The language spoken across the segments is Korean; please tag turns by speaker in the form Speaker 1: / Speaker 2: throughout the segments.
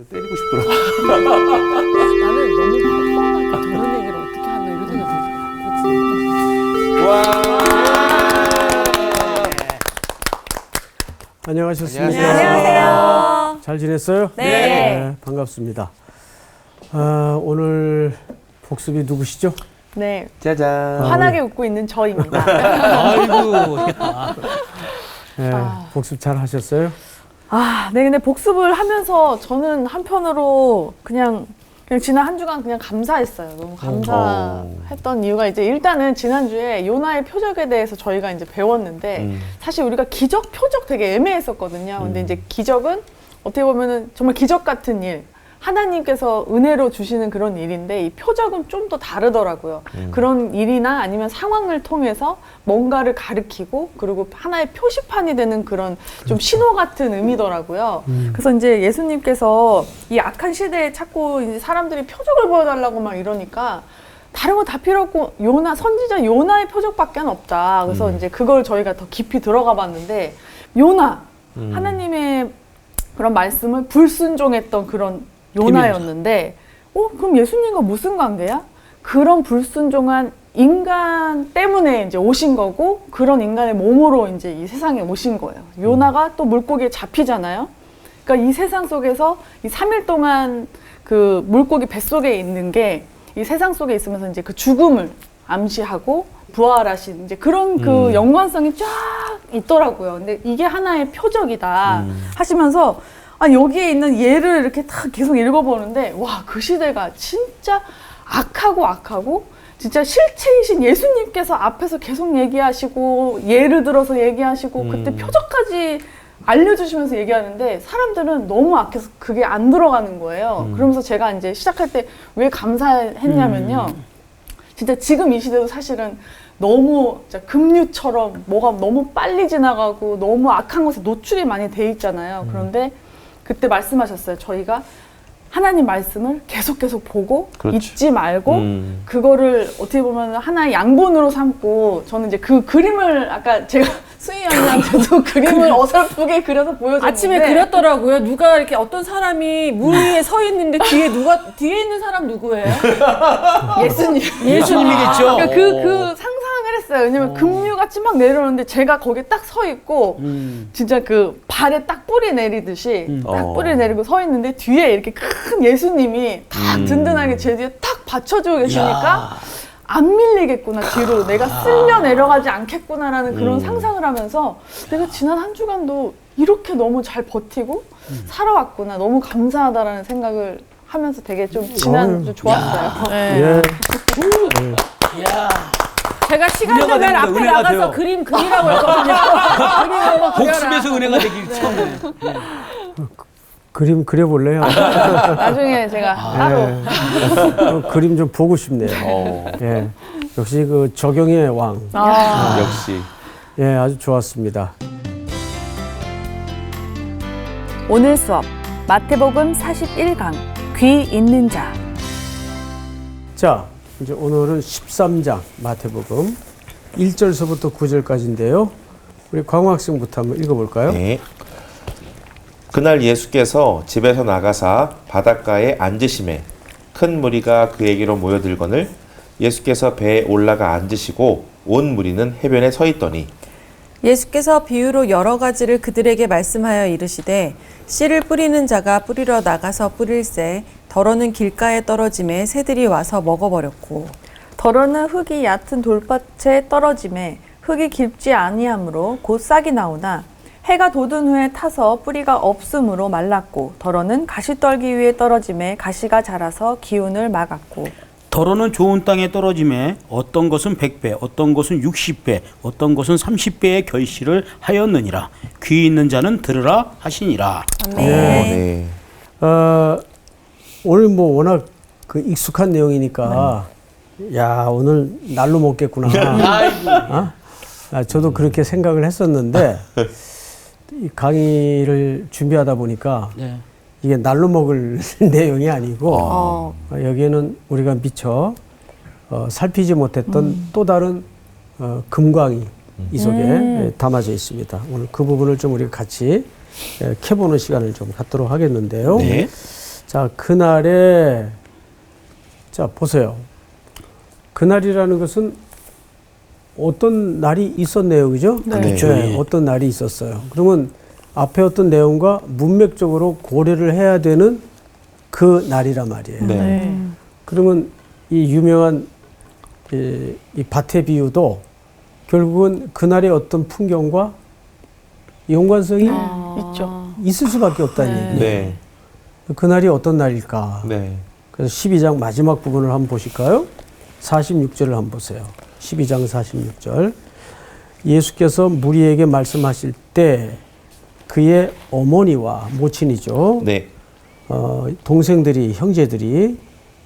Speaker 1: 때리고 싶더라고.
Speaker 2: 나는 너무 평범하게 저런 얘기를 어떻게 하나 이런 생각이 들었어.
Speaker 3: 안녕하셨습니까?
Speaker 2: 안녕하세요.
Speaker 3: 잘 지냈어요?
Speaker 2: 네.
Speaker 3: 반갑습니다. 오늘 복습이 누구시죠?
Speaker 2: 네,
Speaker 1: 짜잔.
Speaker 2: 환하게 웃고 있는 저입니다.
Speaker 4: 아이고.
Speaker 3: 네, 복습 잘 하셨어요?
Speaker 2: 네, 근데 복습을 하면서 저는 한편으로 그냥 지난 한 주간 그냥 감사했어요. 너무 감사했던 이유가 이제 일단은 지난주에 요나의 표적에 대해서 저희가 이제 배웠는데 사실 우리가 기적, 표적 되게 애매했었거든요. 근데 이제 기적은 어떻게 보면은 정말 기적 같은 일. 하나님께서 은혜로 주시는 그런 일인데 이 표적은 좀 더 다르더라고요. 그런 일이나 아니면 상황을 통해서 뭔가를 가리키고 그리고 하나의 표시판이 되는 그런 좀 신호 같은 의미더라고요. 그래서 이제 예수님께서 이 악한 시대에 자꾸 이제 사람들이 표적을 보여달라고 막 이러니까 다른 거 다 필요 없고 요나 선지자 요나의 표적밖에 없다. 그래서 이제 그걸 저희가 더 깊이 들어가 봤는데 요나 하나님의 그런 말씀을 불순종했던 그런 요나였는데, 그럼 예수님과 무슨 관계야? 그런 불순종한 인간 때문에 이제 오신 거고, 그런 인간의 몸으로 이제 이 세상에 오신 거예요. 요나가 또 물고기에 잡히잖아요. 그러니까 이 세상 속에서 이 3일 동안 그 물고기 뱃속에 있는 게 이 세상 속에 있으면서 이제 그 죽음을 암시하고 부활하신 이제 그런 그 연관성이 쫙 있더라고요. 근데 이게 하나의 표적이다 하시면서 여기에 있는 예를 이렇게 다 계속 읽어보는데, 와, 그 시대가 진짜 악하고, 진짜 실체이신 예수님께서 앞에서 계속 얘기하시고, 예를 들어서 얘기하시고, 그때 표적까지 알려주시면서 얘기하는데, 사람들은 너무 악해서 그게 안 들어가는 거예요. 그러면서 제가 이제 시작할 때 왜 감사했냐면요. 진짜 지금 이 시대도 사실은 너무 진짜 급류처럼 뭐가 너무 빨리 지나가고, 너무 악한 것에 노출이 많이 돼 있잖아요. 그런데 그때 말씀하셨어요. 저희가 하나님 말씀을 계속 보고
Speaker 1: 그렇지.
Speaker 2: 잊지 말고 그거를 어떻게 보면 하나의 양본으로 삼고, 저는 이제 그 그림을 아까 제가 수희 언니한테도 그림을 어설프게 그려서 보여줬는데
Speaker 5: 아침에 그렸더라고요. 누가 이렇게 어떤 사람이 물 위에 서 있는데 뒤에 있는 사람 누구예요?
Speaker 2: 예수님.
Speaker 4: 예수님이겠죠.
Speaker 2: 그러니까 그 상상을 했어요. 왜냐면 급류같이 막 내려오는데 제가 거기에 딱 서 있고 진짜 그 발에 딱 뿌리 내리듯이 딱 뿌리 내리고 서 있는데 뒤에 이렇게 큰 예수님이 딱 든든하게 제 뒤에 딱 받쳐주고 계시니까 안 밀리겠구나, 뒤로 내가 쓸려 내려가지 않겠구나라는 그런 상상을 하면서 내가 지난 한 주간도 이렇게 너무 잘 버티고 살아왔구나, 너무 감사하다라는 생각을 하면서 되게 좀 지난주 좋았어요. 네.
Speaker 3: 예.
Speaker 5: 제가 시간
Speaker 4: 은혜가
Speaker 5: 되면
Speaker 4: 됩니다.
Speaker 5: 앞에
Speaker 4: 은혜가
Speaker 5: 나가서
Speaker 4: 돼요.
Speaker 5: 그림 그리라고 했거든요. 그림 한번 그려라.
Speaker 4: 복습에서 은혜가 되길 처음에.
Speaker 3: 그림 그려볼래요?
Speaker 2: 나중에 제가 따로
Speaker 3: 그림 좀 보고 싶네요. 예. 역시 그 적용의 왕.
Speaker 1: 역시.
Speaker 3: 예, 아주 좋았습니다.
Speaker 2: 오늘 수업 마태복음 41강 귀 있는 자.
Speaker 3: 자, 이제 오늘은 13장 마태복음 1절서부터 9절까지인데요. 우리 광호 학생부터 한번 읽어볼까요?
Speaker 1: 네. 그날 예수께서 집에서 나가사 바닷가에 앉으시매 큰 무리가 그에게로 모여들거늘 예수께서 배에 올라가 앉으시고 온 무리는 해변에 서 있더니
Speaker 6: 예수께서 비유로 여러 가지를 그들에게 말씀하여 이르시되 씨를 뿌리는 자가 뿌리러 나가서 뿌릴새 덜어는 길가에 떨어짐에 새들이 와서 먹어버렸고
Speaker 2: 덜어는 흙이 얕은 돌밭에 떨어짐에 흙이 깊지 아니하므로 곧 싹이 나오나 해가 돋은 후에 타서 뿌리가 없으므로 말랐고 덜어는 가시떨기 위에 떨어짐에 가시가 자라서 기운을 막았고
Speaker 4: 덜어는 좋은 땅에 떨어짐에 어떤 것은 100배, 어떤 것은 60배, 어떤 것은 30배의 결실을 하였느니라. 귀 있는 자는 들으라 하시니라.
Speaker 1: 네.
Speaker 3: 오늘 뭐 워낙 그 익숙한 내용이니까 야, 오늘 날로 먹겠구나. 저도 그렇게 생각을 했었는데 이 강의를 준비하다 보니까
Speaker 4: 네.
Speaker 3: 이게 날로 먹을 내용이 아니고 여기에는 우리가 미처 살피지 못했던 또 다른 금광이 이 속에 담아져 있습니다. 오늘 그 부분을 좀 우리가 같이 캐보는 시간을 좀 갖도록 하겠는데요.
Speaker 1: 네.
Speaker 3: 자, 그날에 자, 보세요. 그날이라는 것은 어떤 날이 있었네요. 그죠?
Speaker 2: 네.
Speaker 4: 그렇죠. 예.
Speaker 3: 어떤 날이 있었어요. 그러면 앞에 어떤 내용과 문맥적으로 고려를 해야 되는 그 날이란 말이에요.
Speaker 1: 네.
Speaker 3: 그러면 이 유명한 이 밭의 비유도 결국은 그날의 어떤 풍경과 연관성이
Speaker 2: 있죠.
Speaker 3: 있을 수밖에 없다는 얘기예요.
Speaker 1: 네.
Speaker 3: 그날이 어떤 날일까?
Speaker 1: 네.
Speaker 3: 그래서 12장 마지막 부분을 한번 보실까요? 46절을 한번 보세요. 12장 46절. 예수께서 무리에게 말씀하실 때 그의 어머니와 모친이죠.
Speaker 1: 네.
Speaker 3: 동생들이, 형제들이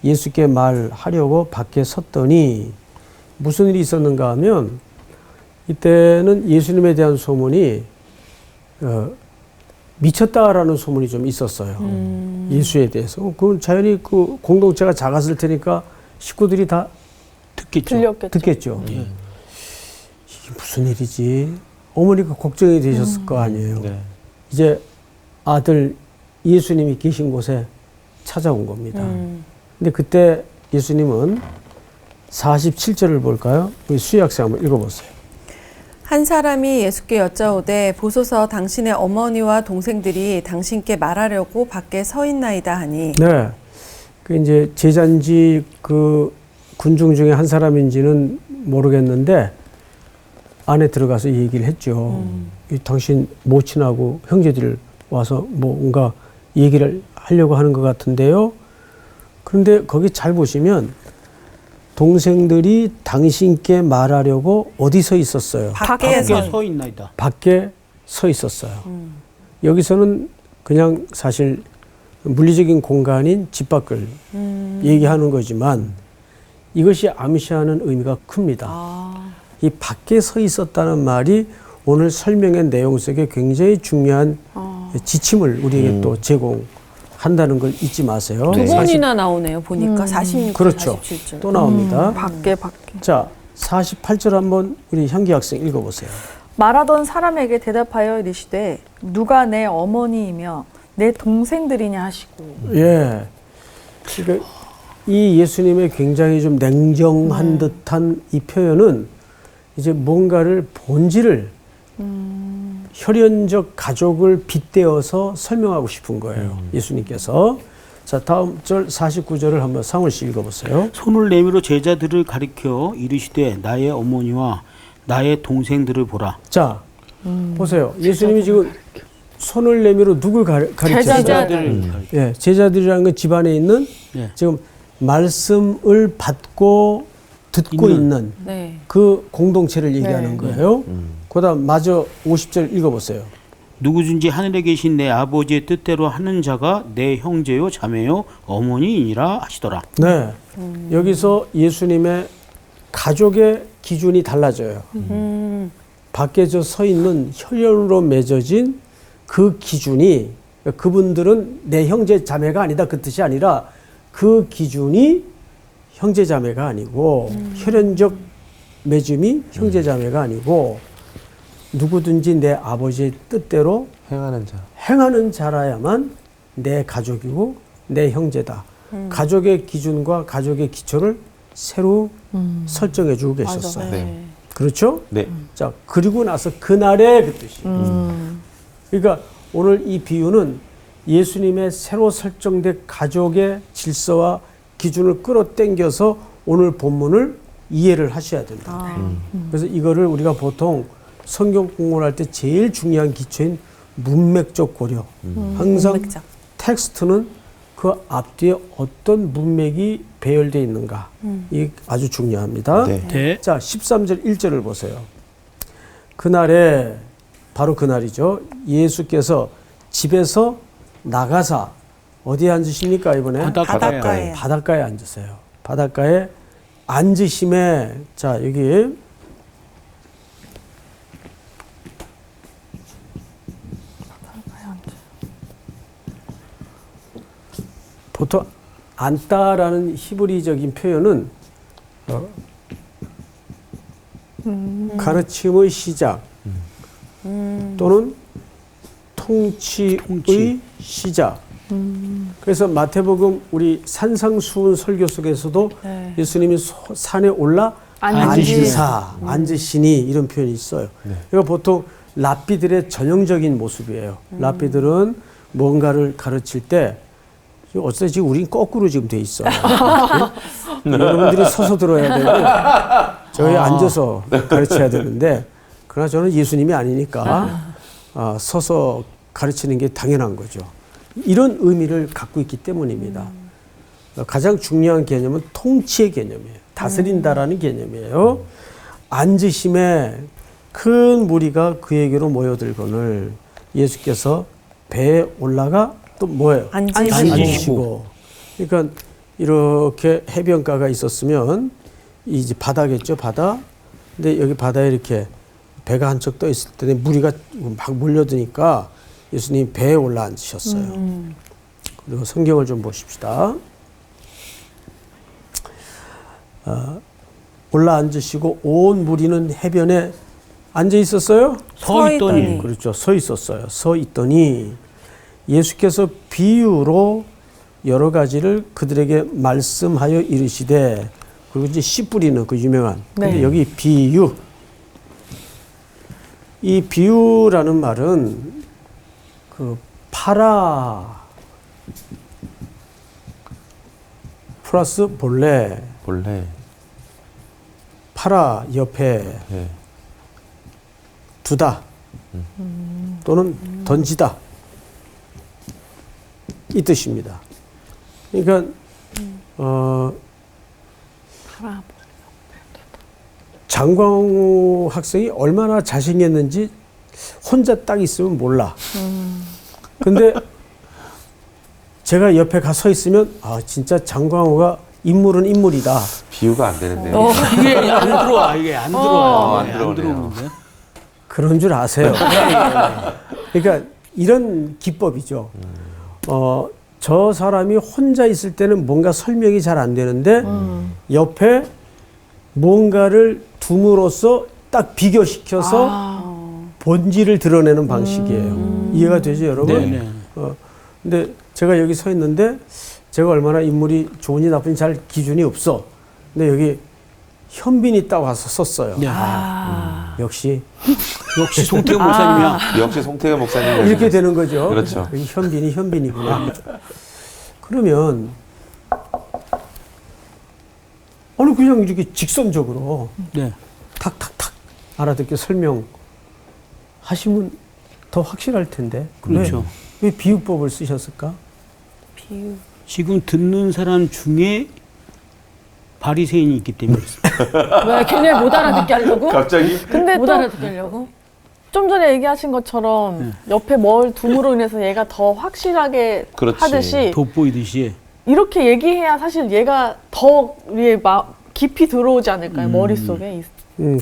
Speaker 3: 예수께 말하려고 밖에 섰더니 무슨 일이 있었는가 하면 이때는 예수님에 대한 소문이 미쳤다라는 소문이 좀 있었어요. 예수에 대해서. 그건 자연히 그 공동체가 작았을 테니까 식구들이 다 듣겠죠. 이게 무슨 일이지? 어머니가 걱정이 되셨을 거 아니에요.
Speaker 1: 네.
Speaker 3: 이제 아들 예수님이 계신 곳에 찾아온 겁니다. 근데 그때 예수님은 47절을 볼까요? 우리 수의학생 한번 읽어보세요.
Speaker 6: 한 사람이 예수께 여짜오되 보소서 당신의 어머니와 동생들이 당신께 말하려고 밖에 서 있나이다 하니
Speaker 3: 네. 그 이제 제자인지 그 군중 중에 한 사람인지는 모르겠는데 안에 들어가서 얘기를 했죠. 이 당신 모친하고 형제들 와서 뭔가 얘기를 하려고 하는 것 같은데요. 그런데 거기 잘 보시면 동생들이 당신께 말하려고 어디 서 있었어요?
Speaker 6: 밖에
Speaker 4: 서 있나이다.
Speaker 3: 밖에 서 있었어요. 여기서는 그냥 사실 물리적인 공간인 집 밖을 얘기하는 거지만 이것이 암시하는 의미가 큽니다. 이 밖에 서 있었다는 말이 오늘 설명의 내용 속에 굉장히 중요한 지침을 우리에게 또 제공한다는 걸 잊지 마세요.
Speaker 6: 두 번이나 나오네요. 보니까 46절,
Speaker 3: 그렇죠.
Speaker 6: 47절.
Speaker 3: 또 나옵니다.
Speaker 2: 밖에.
Speaker 3: 자, 48절 한번 우리 향기 학생 읽어보세요.
Speaker 2: 말하던 사람에게 대답하여 이르시되 누가 내 어머니이며 내 동생들이냐 하시고.
Speaker 3: 예. 그러니까 이 예수님의 굉장히 좀 냉정한 듯한 이 표현은 이제 뭔가를 본질을 혈연적 가족을 빗대어서 설명하고 싶은 거예요. 예수님께서. 자, 다음 절 49절을 한번 상훈 씨 읽어보세요.
Speaker 4: 손을 내밀어 제자들을 가리켜 이르시되 나의 어머니와 나의 동생들을 보라.
Speaker 3: 자, 보세요. 예수님이 지금 손을 내밀어 누굴 가리켰어요?
Speaker 2: 제자들.
Speaker 3: 예, 제자들이라는 건 집안에 있는
Speaker 4: 예.
Speaker 3: 지금 말씀을 받고 듣고 있는
Speaker 6: 네.
Speaker 3: 그 공동체를 얘기하는 거예요. 그다음 마저 50절 읽어보세요.
Speaker 4: 누구든지 하늘에 계신 내 아버지의 뜻대로 하는 자가 내 형제요 자매요 어머니이니라 하시더라.
Speaker 3: 네, 여기서 예수님의 가족의 기준이 달라져요. 밖에 서 있는 혈연으로 맺어진 그 기준이 그분들은 내 형제 자매가 아니다 그 뜻이 아니라 그 기준이 형제 자매가 아니고 혈연적 맺음이 형제 자매가 아니고 누구든지 내 아버지의 뜻대로
Speaker 1: 행하는 자.
Speaker 3: 행하는 자라야만 내 가족이고 내 형제다. 가족의 기준과 가족의 기초를 새로 설정해 주고 계셨어요.
Speaker 1: 네.
Speaker 3: 그렇죠?
Speaker 1: 네.
Speaker 3: 자, 그리고 나서 그날에 그 뜻이. 그러니까 오늘 이 비유는 예수님의 새로 설정된 가족의 질서와 기준을 끌어당겨서 오늘 본문을 이해를 하셔야 된다. 그래서 이거를 우리가 보통 성경 공부를 할 때 제일 중요한 기초인 문맥적 고려. 항상
Speaker 6: 문맥적.
Speaker 3: 텍스트는 그 앞뒤에 어떤 문맥이 배열되어 있는가. 이게 아주 중요합니다.
Speaker 1: 네.
Speaker 4: 대.
Speaker 3: 자, 13절 1절을 보세요. 그날에 바로 그날이죠. 예수께서 집에서 나가사 어디에 앉으십니까 이번에?
Speaker 6: 바닷가에.
Speaker 3: 바닷가에 앉으세요. 바닷가에 앉으심에 자 여기 보통 앉다라는 히브리적인 표현은 가르침의 시작 또는 통치의 시작 그래서 마태복음 우리 산상수훈 설교 속에서도
Speaker 2: 네.
Speaker 3: 예수님이 산에 올라 앉으시니 이런 표현이 있어요. 그러니까 보통 랍비들의 전형적인 모습이에요. 랍비들은 뭔가를 가르칠 때 어쩌다 지금 우린 거꾸로 지금 돼 있어요. 네? 여러분들이 서서 들어야 되고 저희 앉아서 가르쳐야 되는데 그러나 저는 예수님이 아니니까 서서 가르치는 게 당연한 거죠. 이런 의미를 갖고 있기 때문입니다. 가장 중요한 개념은 통치의 개념이에요. 다스린다라는 개념이에요. 앉으심에 큰 무리가 그에게로 모여들거늘 예수께서 배에 올라가 또 뭐예요? 앉으시고. 그러니까 이렇게 해변가가 있었으면 이제 바다겠죠, 바다. 근데 여기 바다에 이렇게 배가 한척 떠 있을 때 무리가 막 몰려드니까 예수님 배에 올라 앉으셨어요. 그리고 성경을 좀 보십시다. 올라 앉으시고 온 무리는 해변에 앉아 있었어요?
Speaker 4: 서 있더니.
Speaker 3: 그렇죠. 서 있었어요. 서 있더니 예수께서 비유로 여러 가지를 그들에게 말씀하여 이르시되 그리고 이제 씨 뿌리는 그 유명한. 근데
Speaker 2: 네.
Speaker 3: 여기 비유. 이 비유라는 말은 그 파라 플러스 본래 파라 옆에
Speaker 1: 네.
Speaker 3: 두다 또는 던지다 이 뜻입니다. 그러니까 장광호 학생이 얼마나 잘생겼는지 혼자 딱 있으면 몰라. 근데 제가 옆에 가 서 있으면 진짜 장광호가 인물은 인물이다.
Speaker 1: 비유가 안 되는데.
Speaker 4: 이게 안 들어와. 이게 안 들어와요.
Speaker 1: 안 들어오네요.
Speaker 4: 들어오는데.
Speaker 3: 그런 줄 아세요. 그러니까 이런 기법이죠. 저 사람이 혼자 있을 때는 뭔가 설명이 잘 안 되는데 옆에 뭔가를 둠으로써 딱 비교시켜서 본질을 드러내는 방식이에요. 이해가 되죠, 여러분?
Speaker 4: 네.
Speaker 3: 근데 제가 여기 서 있는데 제가 얼마나 인물이 좋은지 나쁜지 잘 기준이 없어. 근데 여기 현빈이 딱 와서 썼어요.
Speaker 4: 네.
Speaker 3: 역시
Speaker 4: 송태근 목사님이야.
Speaker 1: 역시 송태근 목사님
Speaker 3: 이렇게 되는 거죠.
Speaker 1: 그렇죠.
Speaker 3: 여기 현빈이 현빈이구나. 그러면 어느 그냥 이렇게 직선적으로
Speaker 4: 네.
Speaker 3: 탁탁탁 알아듣게 설명하시면 더 확실할 텐데.
Speaker 4: 그렇죠.
Speaker 3: 왜 비유법을 쓰셨을까?
Speaker 2: 비유.
Speaker 4: 지금 듣는 사람 중에 바리새인이 있기 때문에 그렇습니다.
Speaker 5: 왜 걔네 못 알아듣게 하려고?
Speaker 1: 갑자기
Speaker 2: 근데
Speaker 5: 못
Speaker 2: 또
Speaker 5: 알아듣게 하려고?
Speaker 2: 좀 전에 얘기하신 것처럼 옆에 뭘 둠으로 인해서 얘가 더 확실하게
Speaker 1: 그렇지.
Speaker 2: 하듯이
Speaker 4: 돋보이듯이.
Speaker 2: 이렇게 얘기해야 사실 얘가 더 위에 깊이 들어오지 않을까요? 머릿속에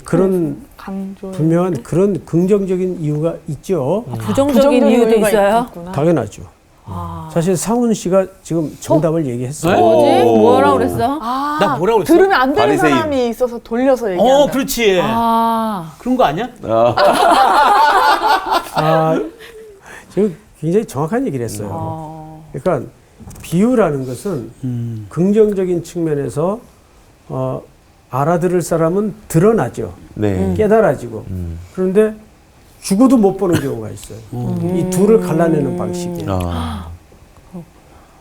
Speaker 3: 그런
Speaker 2: 강조.
Speaker 3: 분명한 그런 긍정적인 이유가 있죠.
Speaker 5: 부정적인 이유도 있어요?
Speaker 3: 당연하죠. 사실 상훈 씨가 지금 정답을 얘기했어요.
Speaker 5: 뭐지? 뭐라고 그랬어?
Speaker 4: 나 뭐라고 그랬어?
Speaker 2: 들으면 안 되는
Speaker 1: 바리새인.
Speaker 2: 사람이 있어서 돌려서 얘기한다.
Speaker 4: 그렇지. 그런 거 아니야?
Speaker 3: 지금 굉장히 정확한 얘기를 했어요. 그러니까 비유라는 것은 긍정적인 측면에서 알아들을 사람은 드러나죠.
Speaker 1: 네.
Speaker 3: 깨달아지고. 그런데 죽어도 못 보는 경우가 있어요. 이 둘을 갈라내는 방식이에요.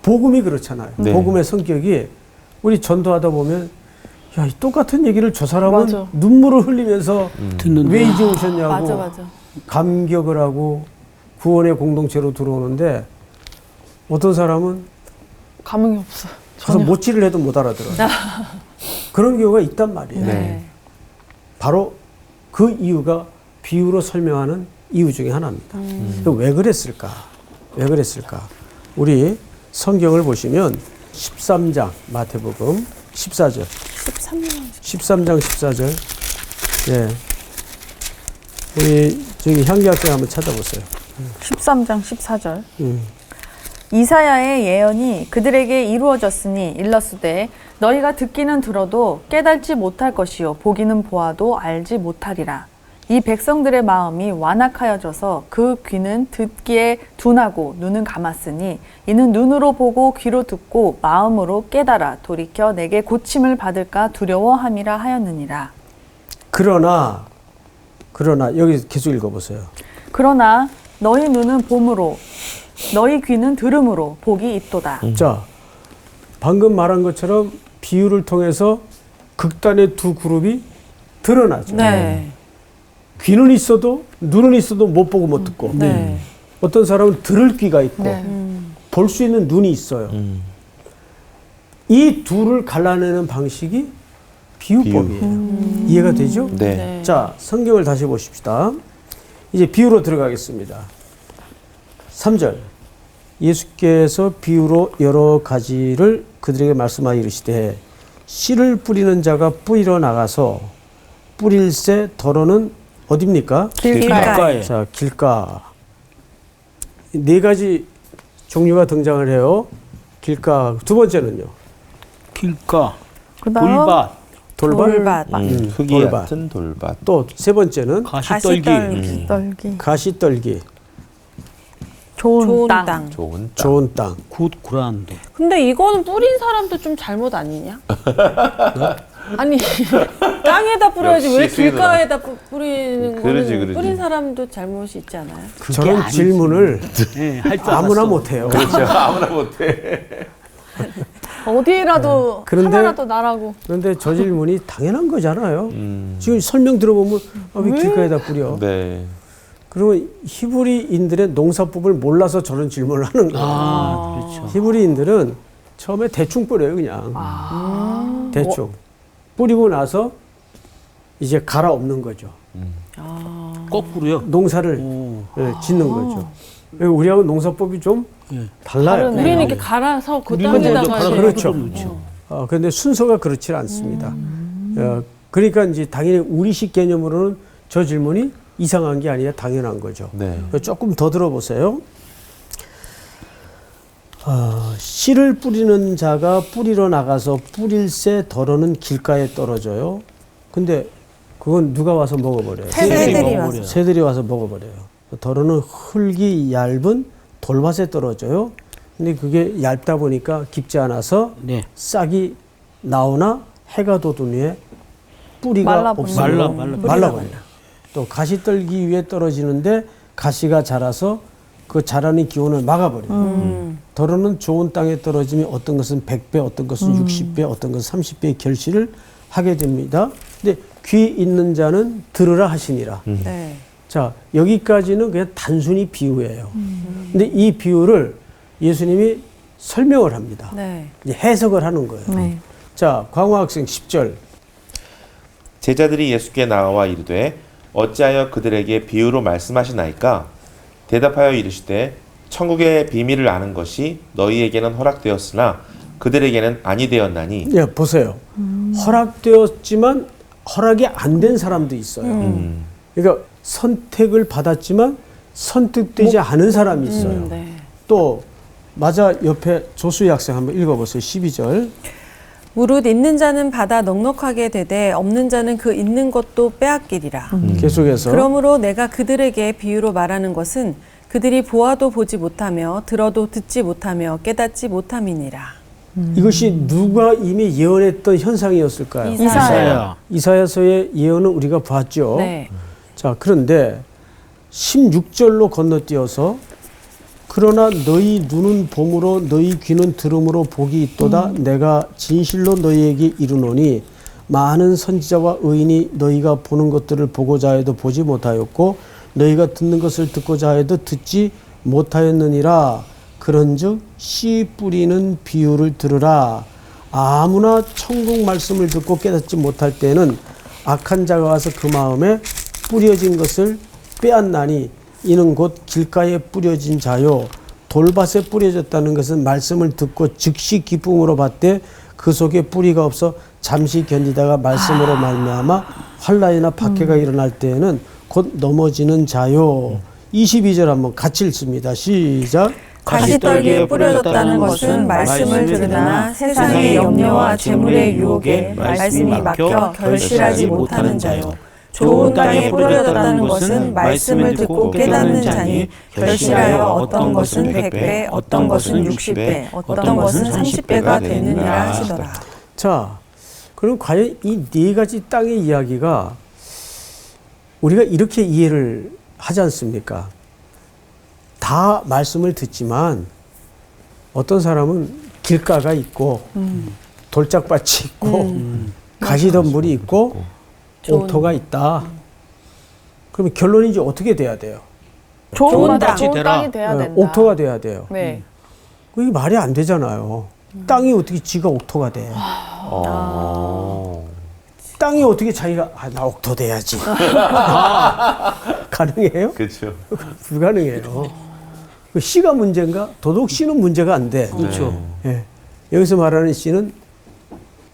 Speaker 3: 복음이 그렇잖아요.
Speaker 1: 네.
Speaker 3: 복음의 성격이 우리 전도하다 보면 야, 이 똑같은 얘기를 저 사람은
Speaker 2: 맞아.
Speaker 3: 눈물을 흘리면서
Speaker 4: 듣는데.
Speaker 3: 왜 이제 오셨냐고
Speaker 2: 맞아.
Speaker 3: 감격을 하고 구원의 공동체로 들어오는데 어떤 사람은
Speaker 2: 감흥이 없어.
Speaker 3: 가서 모찌를 해도 못 알아들어요. 그런 경우가 있단 말이에요.
Speaker 1: 네.
Speaker 3: 바로 그 이유가 비유로 설명하는 이유 중에 하나입니다. 왜 그랬을까? 왜 그랬을까? 우리 성경을 보시면 13장 마태복음 14절 13장 14절 예. 우리 저기 향기 학생 한번 찾아보세요.
Speaker 2: 13장 14절.
Speaker 7: 이사야의 예언이 그들에게 이루어졌으니 일렀으되 너희가 듣기는 들어도 깨달지 못할 것이요 보기는 보아도 알지 못하리라. 이 백성들의 마음이 완악하여져서 그 귀는 듣기에 둔하고 눈은 감았으니 이는 눈으로 보고 귀로 듣고 마음으로 깨달아 돌이켜 내게 고침을 받을까 두려워함이라 하였느니라.
Speaker 3: 그러나 여기 계속 읽어보세요.
Speaker 7: 그러나 너희 눈은 봄으로 너희 귀는 들음으로 복이 있도다.
Speaker 3: 자, 방금 말한 것처럼 비유를 통해서 극단의 두 그룹이 드러나죠.
Speaker 6: 네.
Speaker 3: 귀는 있어도 눈은 있어도 못 보고 못 듣고
Speaker 6: 네.
Speaker 3: 어떤 사람은 들을 귀가 있고
Speaker 7: 네.
Speaker 3: 볼 수 있는 눈이 있어요. 이 둘을 갈라내는 방식이 비유법이에요. 이해가 되죠?
Speaker 1: 네.
Speaker 3: 자, 성경을 다시 보십시다. 이제 비유로 들어가겠습니다. 3절. 예수께서 비유로 여러 가지를 그들에게 말씀하여 이르시되 씨를 뿌리는 자가 뿌리러 나가서 뿌릴새 더러는 어디입니까?
Speaker 4: 길가에.
Speaker 3: 자, 길가. 네 가지 종류가 등장을 해요. 길가. 두 번째는요.
Speaker 4: 길가,
Speaker 7: 그다음
Speaker 4: 돌밭,
Speaker 3: 돌발.
Speaker 1: 흙이
Speaker 3: 돌밭.
Speaker 1: 얕은 돌밭.
Speaker 3: 또 세 번째는
Speaker 4: 가시떨기.
Speaker 7: 떨기
Speaker 3: 가시떨기.
Speaker 7: 좋은 땅.
Speaker 1: 좋은 땅.
Speaker 3: 좋은 땅.
Speaker 4: 굿 그라운드.
Speaker 5: 근데 이거는 뿌린 사람도 좀 잘못 아니냐? 아니 땅에다 뿌려야지 왜
Speaker 1: 역시 수인은
Speaker 5: 길가에다 뿌리는
Speaker 1: 그러지,
Speaker 5: 거는
Speaker 1: 그러지.
Speaker 5: 뿌린 사람도 잘못이 있지 않아요?
Speaker 3: 저런
Speaker 4: 아니지.
Speaker 3: 질문을
Speaker 4: 네, 할 줄
Speaker 3: 아무나
Speaker 4: 알았어.
Speaker 3: 못해요.
Speaker 1: 그렇죠. 아무나 못해.
Speaker 2: 어디라도
Speaker 3: 그런데-
Speaker 2: 하나라도 나라고.
Speaker 3: 그런데 저 질문이 당연한 거잖아요. 지금 설명 들어보면 왜 길가에다 뿌려?
Speaker 1: 네.
Speaker 3: 그러면 히브리인들의 농사법을 몰라서 저런 질문을 하는 거예요.
Speaker 4: 아, 그렇죠.
Speaker 3: 히브리인들은 처음에 대충 뿌려요, 그냥. 대충. 뿌리고 나서 이제 갈아엎는 거죠.
Speaker 4: 거꾸로요.
Speaker 3: 농사를
Speaker 4: 오.
Speaker 3: 예, 짓는 거죠. 우리하고 농사법이 좀
Speaker 4: 예.
Speaker 3: 달라요.
Speaker 5: 우리는 이렇게 갈아서 그
Speaker 4: 우리는 먼저
Speaker 5: 땅에다가
Speaker 4: 갈아서
Speaker 5: 이렇게
Speaker 3: 그렇죠.
Speaker 4: 그렇죠.
Speaker 3: 그런데 순서가 그렇지 않습니다. 그러니까 이제 당연히 우리식 개념으로는 저 질문이 이상한 게 아니라 당연한 거죠.
Speaker 1: 네.
Speaker 3: 조금 더 들어보세요. 씨를 뿌리는 자가 뿌리러 나가서 뿌릴새 덜어는 길가에 떨어져요. 근데 그건 누가 와서 먹어버려요?
Speaker 6: 새들이 와서.
Speaker 3: 새들이 와서 먹어버려요. 덜어는 흙이 얇은 돌밭에 떨어져요. 근데 그게 얇다 보니까 깊지 않아서
Speaker 4: 네.
Speaker 3: 싹이 나오나 해가 돋은 후에 뿌리가
Speaker 7: 말라버려요.
Speaker 3: 없어요.
Speaker 4: 말라버려요.
Speaker 3: 또 가시떨기 위에 떨어지는데 가시가 자라서 그 자라는 기온을 막아버려요. 덜어는 좋은 땅에 떨어지면 어떤 것은 100배, 어떤 것은 60배, 어떤 것은 30배의 결실을 하게 됩니다. 근데 귀 있는 자는 들으라 하시니라.
Speaker 6: 네.
Speaker 3: 자, 여기까지는 그냥 단순히 비유예요. 근데 이 비유를 예수님이 설명을 합니다.
Speaker 6: 네.
Speaker 3: 이제 해석을 하는 거예요.
Speaker 7: 네.
Speaker 3: 자, 광화 학생 10절.
Speaker 1: 제자들이 예수께 나와 이르되 어찌하여 그들에게 비유로 말씀하시나이까? 대답하여 이르시되 천국의 비밀을 아는 것이 너희에게는 허락되었으나 그들에게는 아니 되었나니.
Speaker 3: 예, 보세요. 허락되었지만 허락이 안 된 사람도 있어요. 그러니까 선택을 받았지만 선택되지 않은 사람이 있어요.
Speaker 5: 네.
Speaker 3: 또 맞아 옆에 조수희 학생 한번 읽어보세요. 12절.
Speaker 6: 무릇 있는 자는 받아 넉넉하게 되되 없는 자는 그 있는 것도 빼앗기리라.
Speaker 3: 계속해서.
Speaker 6: 그러므로 내가 그들에게 비유로 말하는 것은 그들이 보아도 보지 못하며 들어도 듣지 못하며 깨닫지 못함이니라.
Speaker 3: 이것이 누가 이미 예언했던 현상이었을까요?
Speaker 6: 이사야.
Speaker 3: 이사야서의 예언은 우리가 봤죠.
Speaker 6: 네.
Speaker 3: 자, 그런데 16절로 건너뛰어서 그러나 너희 눈은 봄으로 너희 귀는 들음으로 복이 있도다. 내가 진실로 너희에게 이르노니 많은 선지자와 의인이 너희가 보는 것들을 보고자 해도 보지 못하였고 너희가 듣는 것을 듣고자 해도 듣지 못하였느니라. 그런즉 씨 뿌리는 비유를 들으라. 아무나 천국 말씀을 듣고 깨닫지 못할 때는 악한 자가 와서 그 마음에 뿌려진 것을 빼앗나니 이는 곧 길가에 뿌려진 자요 돌밭에 뿌려졌다는 것은 말씀을 듣고 즉시 기쁨으로 받되 그 속에 뿌리가 없어 잠시 견디다가 말씀으로 말미암아 환난이나 박해가 일어날 때에는 곧 넘어지는 자요. 22절 한번 같이 읽습니다. 시작.
Speaker 6: 가시떨기에 뿌려졌다는 것은 말씀을 들으나 세상의 염려와 재물의 유혹에 말씀이 막혀 결실하지 못하는 자요. 좋은 땅에 뿌려졌다는 것은 말씀을 듣고 깨닫는 자니 결실하여 어떤 것은 100배, 어떤 것은 60배, 어떤 것은 30배가 되느니라 하시더라.
Speaker 3: 자, 그럼 과연 이 네 가지 땅의 이야기가 우리가 이렇게 이해를 하지 않습니까? 다 말씀을 듣지만 어떤 사람은 길가가 있고 돌짝밭이 있고 가시덤불이 있고 옥토가 있다. 그러면 결론이 이제 어떻게 돼야 돼요?
Speaker 2: 좋은
Speaker 4: 땅이 되라.
Speaker 2: 땅이 돼야 된다.
Speaker 3: 옥토가 돼야 돼요.
Speaker 2: 네.
Speaker 3: 이게 말이 안 되잖아요. 땅이 어떻게 지가 옥토가 돼? 땅이 어떻게 자기가 나 옥토 돼야지. 가능해요?
Speaker 1: 그렇죠.
Speaker 3: 불가능해요. 그 씨가 문제인가? 도덕 씨는 문제가 안 돼.
Speaker 4: 그렇죠.
Speaker 3: 예. 여기서 말하는 씨는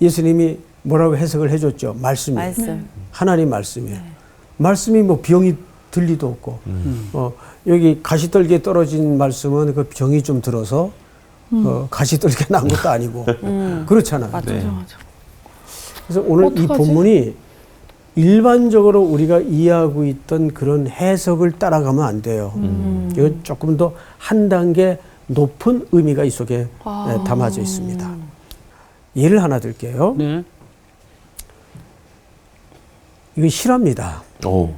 Speaker 3: 예수님이 뭐라고 해석을 해줬죠? 말씀이.
Speaker 6: 말씀.
Speaker 3: 하나님 말씀이에요. 말씀이 뭐 병이 들 리도 없고, 여기 가시떨기에 떨어진 말씀은 그 병이 좀 들어서 가시떨기가 난 것도 아니고 그렇잖아요.
Speaker 2: 맞아.
Speaker 3: 그래서 오늘 이
Speaker 2: 어떡하지?
Speaker 3: 본문이 일반적으로 우리가 이해하고 있던 그런 해석을 따라가면 안 돼요. 이건 조금 더 한 단계 높은 의미가 이 속에 담아져 있습니다. 예를 하나 들게요.
Speaker 4: 네.
Speaker 3: 이건 실화입니다.
Speaker 1: 오.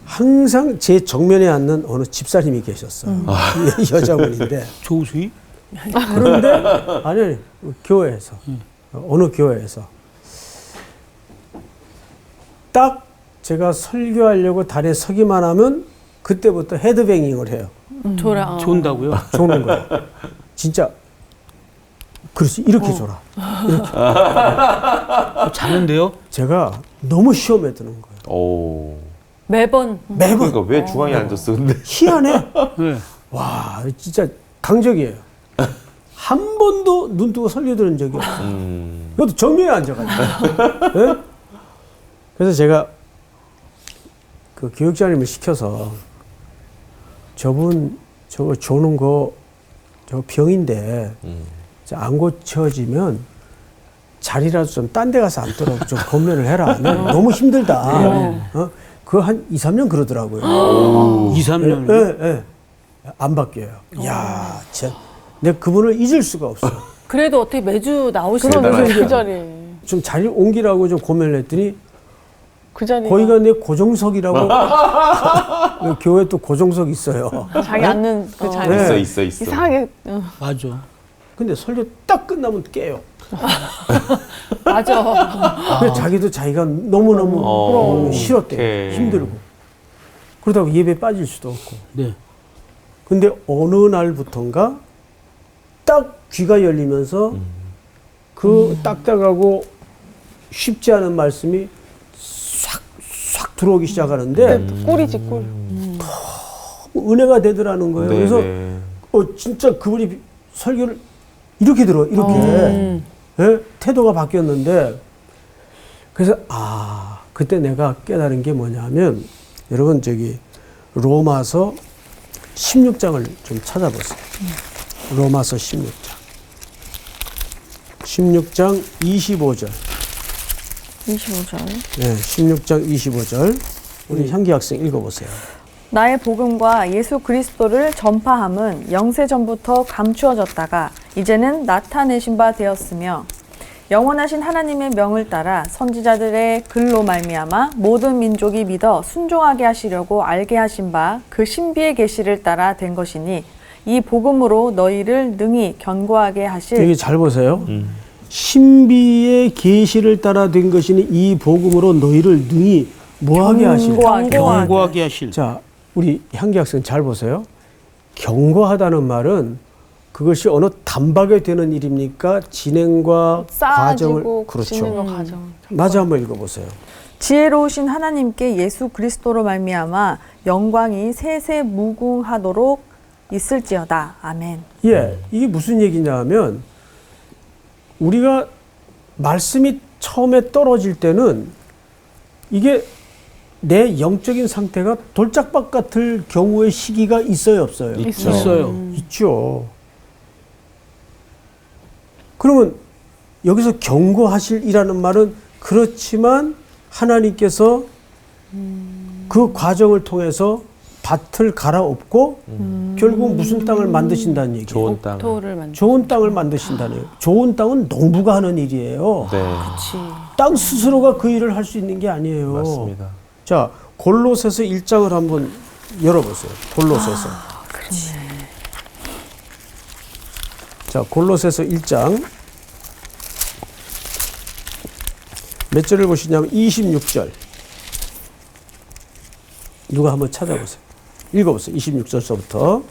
Speaker 3: 항상 제 정면에 앉는 어느 집사님이 계셨어요. 여자분인데.
Speaker 4: 조수희?
Speaker 3: 그런데 아니 교회에서 어느 교회에서 딱 제가 설교하려고 다리에 서기만 하면 그때부터 헤드뱅잉을 해요.
Speaker 4: 좋은다고요?
Speaker 3: 조는 거예요. 진짜 그렇지 이렇게 줘라.
Speaker 4: 자는데요?
Speaker 3: 제가 너무 시험에 드는 거예요.
Speaker 1: 오.
Speaker 6: 매번
Speaker 1: 그러니까 왜 중앙에 앉았어 근데?
Speaker 3: 희한해.
Speaker 4: 네.
Speaker 3: 와 진짜 강적이에요. 한 번도 눈 뜨고 설교 들은 적이 없어요. 이것도 정면에 앉아가지고. 네? 그래서 제가 그 교육자님을 시켜서 저분 저거 조는 거 저 병인데 안 고쳐지면 자리라도 좀 딴 데 가서 앉도록 좀 권면을 해라. 너무 힘들다. 그거 한 2, 3년 그러더라고요.
Speaker 4: 2, 3년.
Speaker 3: 예, 예. 안 바뀌어요. 이야, 내가 그분을 잊을 수가 없어.
Speaker 6: 그래도 어떻게 매주 나오시는
Speaker 2: 그러면서
Speaker 1: 대단하다.
Speaker 2: 그 자리에.
Speaker 3: 좀 자리 옮기라고 좀 고민을 했더니
Speaker 2: 그 자리에.
Speaker 3: 거기가 내 고정석이라고 교회 또 고정석 있어요.
Speaker 2: 자기 앉는 그 자리.
Speaker 3: 네.
Speaker 1: 있어.
Speaker 2: 이상하게.
Speaker 4: 맞아.
Speaker 3: 근데 설교 딱 끝나면 깨요.
Speaker 6: 맞아.
Speaker 3: 근데 자기도 자기가 너무너무 싫었대.
Speaker 1: 오케이.
Speaker 3: 힘들고. 그러다가 예배 빠질 수도 없고.
Speaker 4: 네.
Speaker 3: 근데 어느 날부턴가 딱 귀가 열리면서 그 딱딱하고 쉽지 않은 말씀이 싹 들어오기 시작하는데
Speaker 2: 꿀이지 꿀.
Speaker 3: 은혜가 되더라는 거예요.
Speaker 1: 네네.
Speaker 3: 그래서 진짜 그분이 설교를 이렇게 들어 이렇게 예? 태도가 바뀌었는데 그래서 그때 내가 깨달은 게 뭐냐면 여러분 저기 로마서 16장을 좀 찾아보세요. 로마서 16장 25절.
Speaker 2: 25절.
Speaker 3: 네, 16장 25절. 우리 향기 학생 읽어보세요.
Speaker 7: 나의 복음과 예수 그리스도를 전파함은 영세 전부터 감추어졌다가 이제는 나타내신 바 되었으며 영원하신 하나님의 명을 따라 선지자들의 글로 말미암아 모든 민족이 믿어 순종하게 하시려고 알게 하신 바 그 신비의 계시를 따라 된 것이니 이 복음으로 너희를 능히 견고하게 하실.
Speaker 3: 여기 잘 보세요. 신비의 계시를 따라 된 것이니 이 복음으로 너희를 능히 뭐하게 하실.
Speaker 4: 경고하게 하실.
Speaker 3: 자, 우리 향기 학생 잘 보세요. 경고하다는 말은 그것이 어느 단박에 되는 일입니까? 진행과 과정을.
Speaker 2: 쌓아지고
Speaker 3: 그렇죠.
Speaker 2: 진행과 과정.
Speaker 3: 맞아, 한번 읽어보세요.
Speaker 7: 지혜로우신 하나님께 예수 그리스도로 말미암아 영광이 세세 무궁하도록 있을지어다. 아멘.
Speaker 3: 예, 이게 무슨 얘기냐 하면 우리가 말씀이 처음에 떨어질 때는 이게 내 영적인 상태가 돌짝밭 같을 경우의 시기가 있어요, 없어요?
Speaker 4: 있어요.
Speaker 3: 있죠. 그러면 여기서 경고하실이라는 말은 그렇지만 하나님께서 그 과정을 통해서 밭을 갈아엎고 결국 무슨 땅을 만드신다는 얘기예요.
Speaker 1: 좋은 땅.
Speaker 5: 옥토를 만들.
Speaker 3: 좋은 땅을 만드신다는 얘기예요. 좋은 땅은 농부가 하는 일이에요.
Speaker 1: 네.
Speaker 5: 그렇지.
Speaker 3: 땅 스스로가 그 일을 할 수 있는 게 아니에요.
Speaker 1: 맞습니다.
Speaker 3: 자, 골로새서 1장을 한번 열어보세요. 골로새서. 자, 골로새서 1장 몇 절을 보시냐면 26절. 누가 한번 찾아보세요. 읽어보세요. 26절서부터.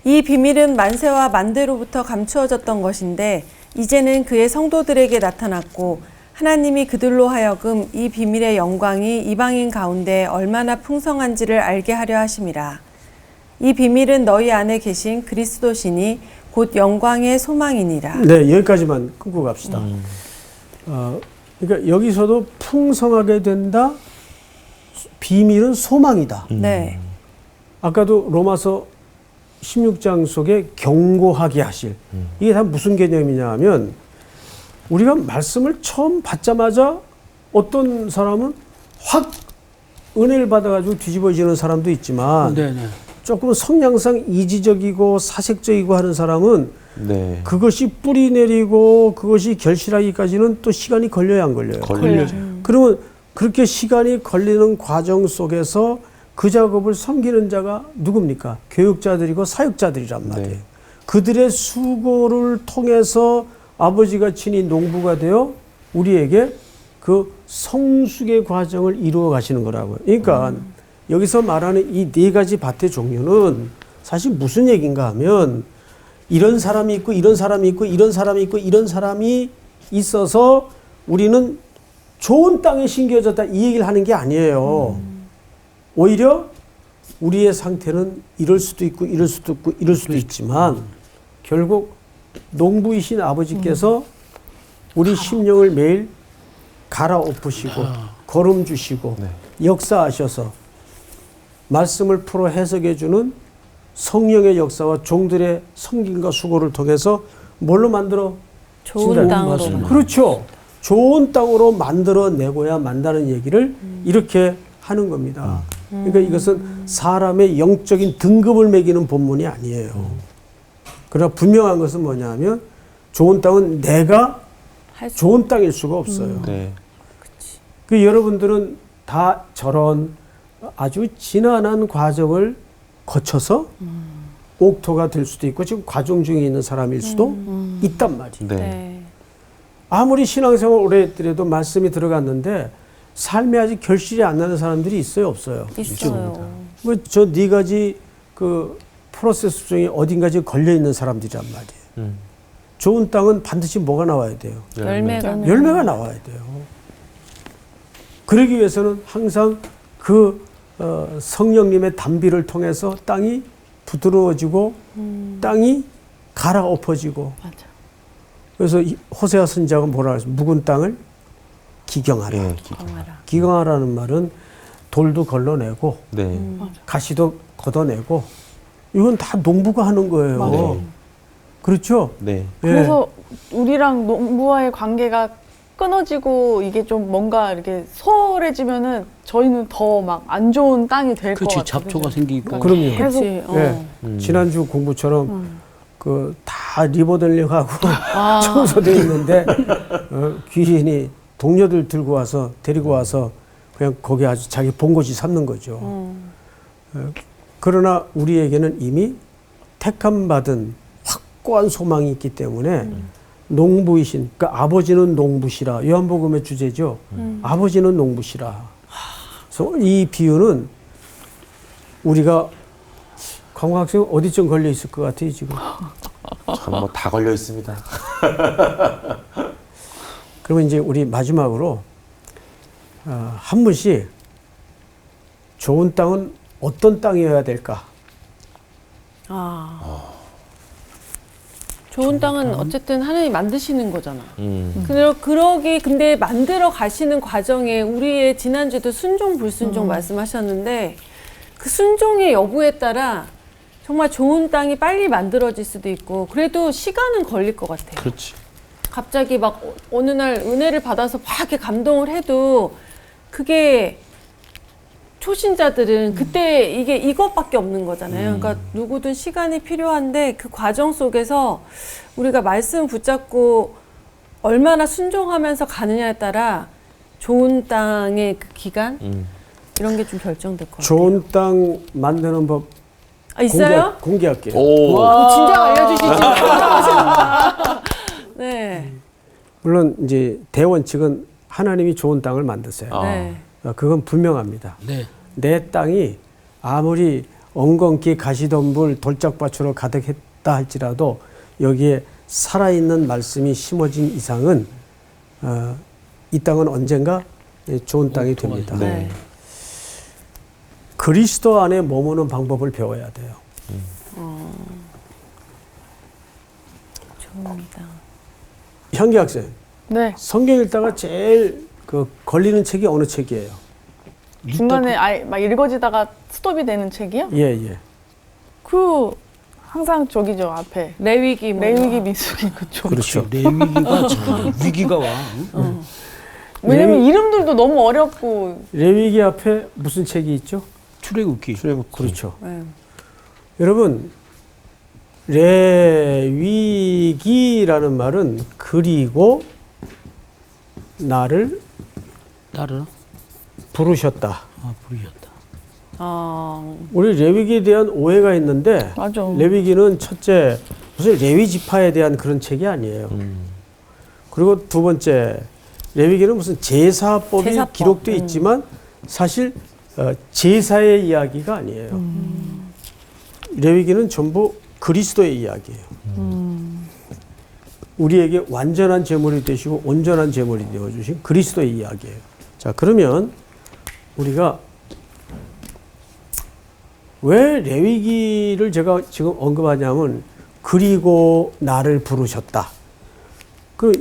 Speaker 6: 이 비밀은 만세와 만대로부터 감추어졌던 것인데 이제는 그의 성도들에게 나타났고 하나님이 그들로 하여금 이 비밀의 영광이 이방인 가운데 얼마나 풍성한지를 알게 하려 하심이라. 이 비밀은 너희 안에 계신 그리스도시니 곧 영광의 소망이니라.
Speaker 3: 네, 여기까지만 끊고 갑시다. 그러니까 여기서도 풍성하게 된다. 비밀은 소망이다.
Speaker 6: 네.
Speaker 3: 아까도 로마서 16장 속에 경고하게 하실. 이게 다 무슨 개념이냐 하면 우리가 말씀을 처음 받자마자 어떤 사람은 확 은혜를 받아가지고 뒤집어지는 사람도 있지만
Speaker 4: 네네.
Speaker 3: 조금 성향상 이지적이고 사색적이고 하는 사람은
Speaker 1: 네.
Speaker 3: 그것이 뿌리 내리고 그것이 결실하기까지는 또 시간이 걸려야 안 걸려요.
Speaker 1: 걸리죠.
Speaker 3: 그러면 그렇게 시간이 걸리는 과정 속에서 그 작업을 섬기는 자가 누굽니까? 교육자들이고 사역자들이란 말이에요.
Speaker 1: 네.
Speaker 3: 그들의 수고를 통해서 아버지가 친히 농부가 되어 우리에게 그 성숙의 과정을 이루어 가시는 거라고요. 그러니까 여기서 말하는 이 네 가지 밭의 종류는 사실 무슨 얘기인가 하면 이런 사람이 있고 이런 사람이 있고 이런 사람이 있고 이런 사람이 있어서 우리는 좋은 땅에 심겨졌다 이 얘기를 하는 게 아니에요. 오히려 우리의 상태는 이럴 수도 있고 이럴 수도 있고 이럴 수도 있지만 결국 농부이신 아버지께서 우리 심령을 매일 갈아엎으시고 걸음 주시고 역사하셔서 말씀을 풀어 해석해 주는 성령의 역사와 종들의 섬김과 수고를 통해서 뭘로 만들어?
Speaker 5: 좋은 땅으로.
Speaker 3: 그렇죠. 좋은 땅으로 만들어내고야 만다는 얘기를 이렇게 하는 겁니다. 그러니까 이것은 사람의 영적인 등급을 매기는 본문이 아니에요. 그러나 분명한 것은 뭐냐면 좋은 땅은 내가 좋은 땅일 수가 없어요.
Speaker 1: 네.
Speaker 3: 그 여러분들은 다 저런 아주 지난한 과정을 거쳐서 옥토가 될 수도 있고 지금 과정 중에 있는 사람일 수도 있단 말이에요.
Speaker 1: 네.
Speaker 5: 네.
Speaker 3: 아무리 신앙생활 오래 했더라도 말씀이 들어갔는데 삶에 아직 결실이 안 나는 사람들이 있어요, 없어요?
Speaker 5: 있어요.
Speaker 3: 저 네 가지 그 프로세스 중에 어딘가지 걸려 있는 사람들이란 말이에요. 좋은 땅은 반드시 뭐가 나와야 돼요? 열매가 나와야 돼요. 그러기 위해서는 항상 그 성령님의 단비를 통해서 땅이 부드러워지고 땅이 갈아엎어지고.
Speaker 5: 맞아.
Speaker 3: 그래서 호세아 선지자가 뭐라 그랬어요? 묵은 땅을 기경하라.
Speaker 1: 네.
Speaker 3: 기경하라는 말은 돌도 걸러내고
Speaker 1: 네.
Speaker 3: 가시도 걷어내고 이건 다 농부가 하는 거예요.
Speaker 1: 맞아요.
Speaker 3: 그렇죠?
Speaker 1: 네.
Speaker 2: 그래서 우리랑 농부와의 관계가 끊어지고 이게 좀 뭔가 이렇게 소홀해지면은 저희는 더 막 안 좋은 땅이 될 것
Speaker 4: 그렇지.
Speaker 2: 같아요.
Speaker 4: 잡초가 생기고.
Speaker 3: 그럼요.
Speaker 2: 계속
Speaker 5: 그치.
Speaker 3: 예. 지난주 공부처럼 그 다 리모델링하고 청소돼 있는데 귀신이 동료들 들고 와서 데리고 와서 그냥 거기 아주 자기 본곳이 삼는 거죠. 그러나 우리에게는 이미 택함 받은 확고한 소망이 있기 때문에 농부이신, 그러니까 아버지는 농부시라. 요한복음의 주제죠. 아버지는 농부시라. 그래서 이 비유는 우리가 광고 학생 어디쯤 걸려 있을 것 같아요 지금.
Speaker 1: 참 뭐 다 걸려 있습니다.
Speaker 3: 그러면 이제 우리 마지막으로 한 분씩 좋은 땅은 어떤 땅이어야 될까?
Speaker 5: 좋은 땅은 어쨌든 하나님이 만드시는 거잖아.
Speaker 1: 음.
Speaker 5: 근데 만들어 가시는 과정에 우리의 지난주에도 순종 불순종 말씀하셨는데 그 순종의 여부에 따라 정말 좋은 땅이 빨리 만들어질 수도 있고 그래도 시간은 걸릴 것 같아요.
Speaker 1: 그렇지.
Speaker 5: 갑자기 막 어느 날 은혜를 받아서 막 이렇게 감동을 해도 그게 초신자들은 그때 이게 이것밖에 없는 거잖아요. 그러니까 누구든 시간이 필요한데 그 과정 속에서 우리가 말씀 붙잡고 얼마나 순종하면서 가느냐에 따라 좋은 땅의 그 기간 이런 게 좀 결정될 것 같아요.
Speaker 3: 좋은 땅 만드는 법
Speaker 5: 아, 있어요?
Speaker 3: 공개할게요.
Speaker 1: 오.
Speaker 5: 진작 알려주시지. 네.
Speaker 3: 물론 이제 대원칙은 하나님이 좋은 땅을 만드세요.
Speaker 5: 네.
Speaker 3: 그건 분명합니다.
Speaker 4: 네.
Speaker 3: 내 땅이 아무리 엉겅퀴 가시덤불 돌짝밭으로 가득했다 할지라도 여기에 살아있는 말씀이 심어진 이상은 이 땅은 언젠가 좋은 땅이 됩니다.
Speaker 1: 네.
Speaker 3: 그리스도 안에 머무는 방법을 배워야 돼요.
Speaker 5: 좋습니다.
Speaker 3: 현기 학생,
Speaker 2: 네.
Speaker 3: 성경 읽다가 제일 그 걸리는 책이 어느 책이에요?
Speaker 2: 중간에 아예 막 읽어지다가 스톱이 되는 책이요?
Speaker 3: 예, 예.
Speaker 2: 그 항상 저기죠 앞에
Speaker 5: 레위기 뭐.
Speaker 2: 레위기 미수기 그쪽.
Speaker 3: 그렇죠.
Speaker 4: 레위기가 참 위기가 와.
Speaker 2: 왜냐면 이름들도 너무 어렵고.
Speaker 3: 레위기 앞에 무슨 책이 있죠?
Speaker 4: 출애굽기.
Speaker 3: 그렇죠.
Speaker 5: 네.
Speaker 3: 여러분, 레위기라는 말은 그리고 나를 부르셨다.
Speaker 4: 부르셨다.
Speaker 3: 우리 레위기에 대한 오해가 있는데
Speaker 2: 맞아.
Speaker 3: 레위기는 첫째 무슨 레위 지파에 대한 그런 책이 아니에요. 그리고 두 번째 레위기는 무슨 제사법이
Speaker 5: 제사법.
Speaker 3: 기록되어 있지만 사실 제사의 이야기가 아니에요. 레위기는 전부 그리스도의 이야기예요. 우리에게 완전한 제물이 되시고 온전한 제물이 되어주신 그리스도의 이야기예요. 자, 그러면 우리가 왜 레위기를 제가 지금 언급하냐면 그리고 나를 부르셨다.